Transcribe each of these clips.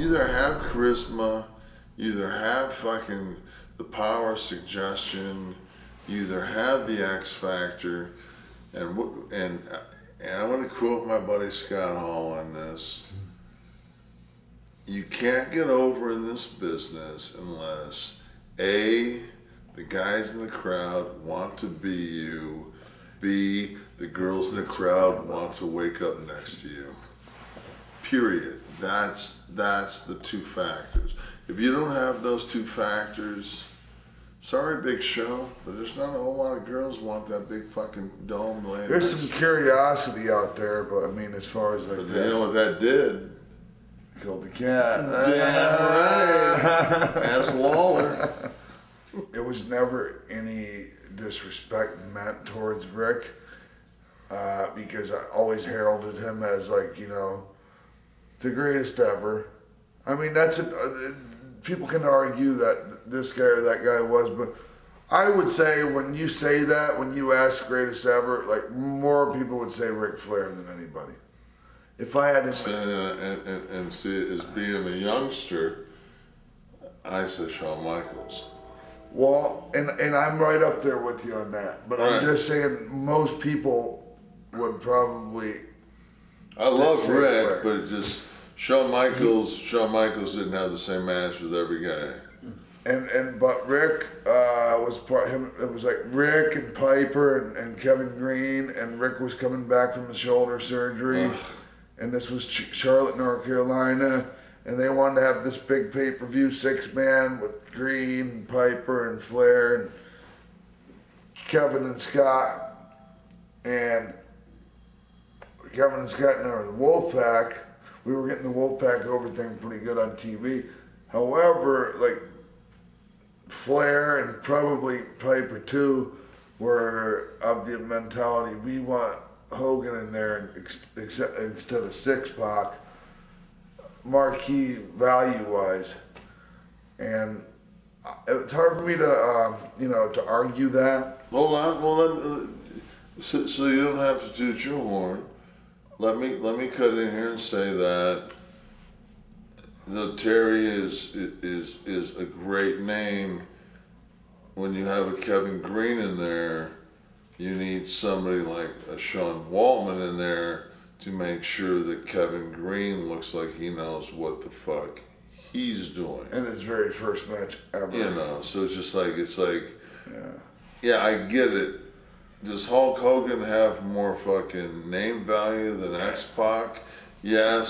either have charisma, you either have fucking the power of suggestion, you either have the X factor, and I want to quote my buddy Scott Hall on this. You can't get over in this business unless A, the guys in the crowd want to be you, B, the girls in the crowd want to wake up next to you. Period. That's the two factors. If you don't have those two factors, sorry, Big Show, but there's not a whole lot of girls want that big fucking dome laying. There's some curiosity out there, but I mean, as far as like but you know what that did? Killed the cat. Damn right. Ask Lawler. It was never any disrespect meant towards Rick, because I always heralded him as like, you know, the greatest ever. I mean, that's it. People can argue that this guy or that guy was, but I would say when you say that, when you ask greatest ever, like more people would say Ric Flair than anybody. If I had to and see, as being a youngster, I say Shawn Michaels. Well, and I'm right up there with you on that, but right. I'm just saying most people would probably. I love Rick, but it just Shawn Michaels didn't have the same match with every guy. But Rick was part him. It was like Rick and Piper and Kevin Greene, and Rick was coming back from the shoulder surgery, and this was Charlotte, North Carolina, and they wanted to have this big pay-per-view 6-man with Greene and Piper and Flair and Kevin and Scott, and Kevin and Scott and I were the Wolfpack. We were getting the Wolfpack over thing pretty good on TV. However, like Flair and probably Piper too were of the mentality we want Hogan in there instead of Six-Pac, marquee value-wise, and it's hard for me to to argue that. Hold on, well, so you don't have to toot your horn. Let me cut in here and say that Terry is a great name. When you have a Kevin Greene in there, you need somebody like a Sean Waltman in there to make sure that Kevin Greene looks like he knows what the fuck he's doing. And his very first match ever. You know, so it's like, yeah, I get it. Does Hulk Hogan have more fucking name value than X-Pac? Yes,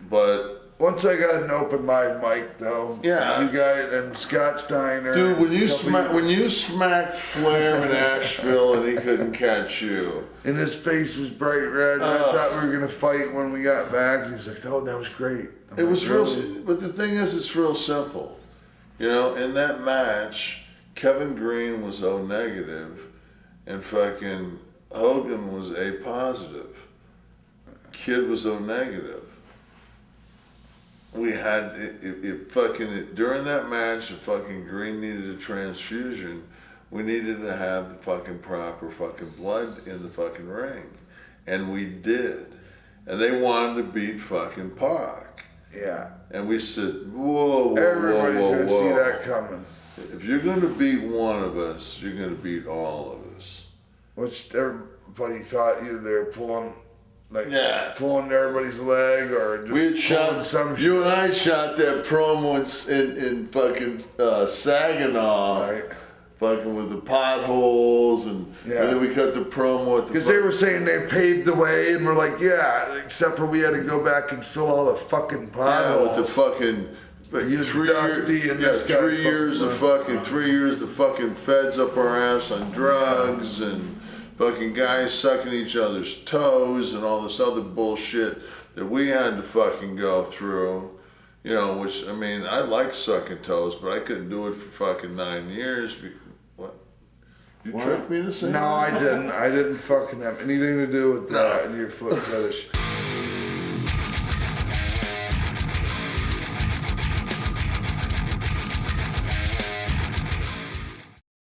but once I got an open mic mic though, yeah, you guys and Scott Steiner. Dude, when you smacked Flair in Asheville and he couldn't catch you, and his face was bright red, and I thought we were gonna fight when we got back. He's like, "Oh, that was great." It was real, but the thing is, it's real simple. You know, in that match, Kevin Greene was O negative, and fucking Hogan was A positive. Kid was O negative. We had during that match, if fucking Greene needed a transfusion, we needed to have the fucking proper fucking blood in the fucking ring, and we did. And they wanted to beat fucking Pac. Yeah. And we said, whoa, everybody's gonna whoa. see that coming. If you're gonna beat one of us, you're gonna beat all of us. Which everybody thought either they were pulling everybody's leg or just we had shot, you and I shot that promo in fucking Saginaw, right. Fucking with the potholes, and then we cut the promo at the. Because they were saying they paved the way, and we're like, yeah, except for we had to go back and fill all the fucking potholes. Yeah, with the fucking. Like 3 years of the fucking feds up our ass on drugs and fucking guys sucking each other's toes and all this other bullshit that we had to fucking go through. You know, which, I mean, I like sucking toes, but I couldn't do it for fucking 9 years. What? You tricked me to say No, that? I didn't. I didn't fucking have anything to do with that and your foot fetish.